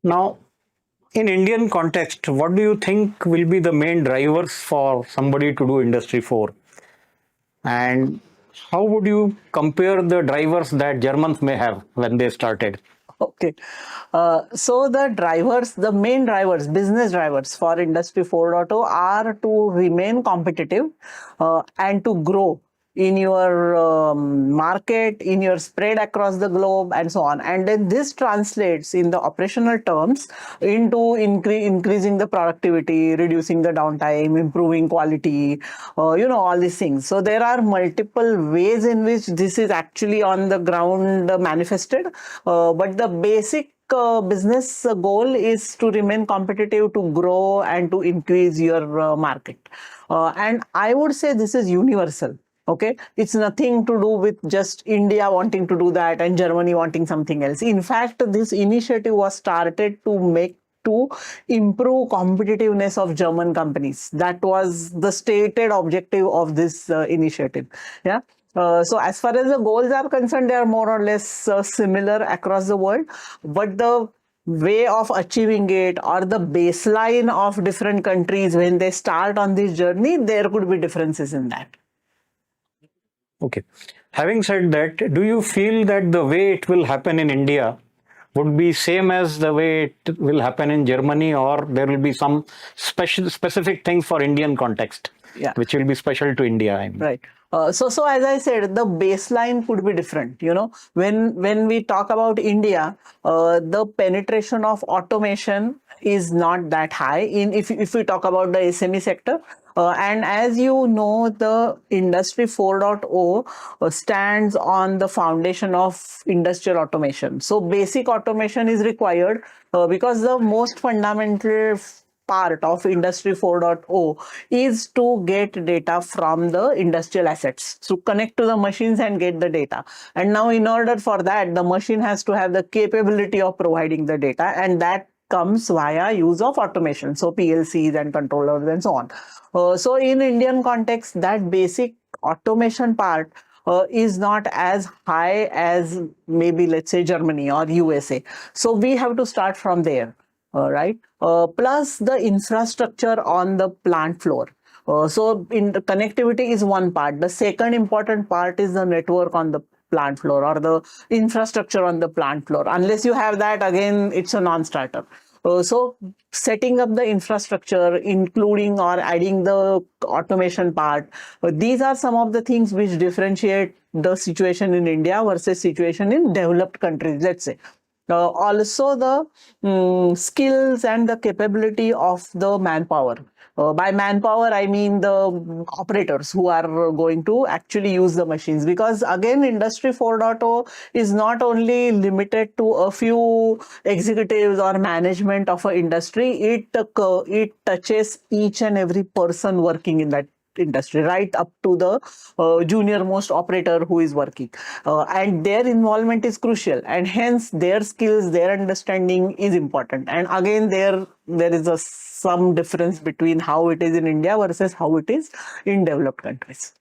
Now, in Indian context, what do you think will be the main drivers for somebody to do Industry 4? And how would you compare the drivers that Germans may have when they started? Okay. So the main drivers, business drivers for Industry 4.0 are to remain competitive and to grow in your market, in your spread across the globe, and so on. And then this translates in the operational terms into increasing the productivity, reducing the downtime, improving quality, all these things. So there are multiple ways in which this is actually on the ground manifested, but the basic business goal is to remain competitive, to grow, and to increase your market. And I would say this is universal. Okay, it's nothing to do with just India wanting to do that and Germany wanting something else. In fact, this initiative was started to improve competitiveness of German companies. That was the stated objective of this initiative. Yeah. So as far as the goals are concerned, they are more or less similar across the world, but the way of achieving it or the baseline of different countries when they start on this journey, there could be differences in that. Okay. Having said that, do you feel that the way it will happen in India would be same as the way it will happen in Germany, or there will be some specific things for Indian context, Yeah. which will be special to India? I mean. Right. So as I said, the baseline could be different. When we talk about India, the penetration of automation is not that high. If we talk about the SME sector, and as you know, the Industry 4.0 stands on the foundation of industrial automation. So basic automation is required because the most fundamental part of Industry 4.0 is to get data from the industrial assets. So connect to the machines and get the data. And now in order for that, the machine has to have the capability of providing the data, and that comes via use of automation. So PLCs and controllers and so on. So in Indian context, that basic automation part is not as high as maybe, let's say, Germany or USA. So we have to start from there. Right? Plus the infrastructure on the plant floor. So in the connectivity is one part. The second important part is the network on the plant floor or the infrastructure on the plant floor. Unless you have that, again, it's a non-starter. So setting up the infrastructure, including or adding the automation part, these are some of the things which differentiate the situation in India versus situation in developed countries, let's say. Also the skills and the capability of the manpower. By manpower, I mean the operators who are going to actually use the machines, because again, Industry 4.0 is not only limited to a few executives or management of an industry. It touches each and every person working in that industry, right up to the junior most operator who is working, and their involvement is crucial, and hence their skills, their understanding is important. And again, there is some difference between how it is in India versus how it is in developed countries.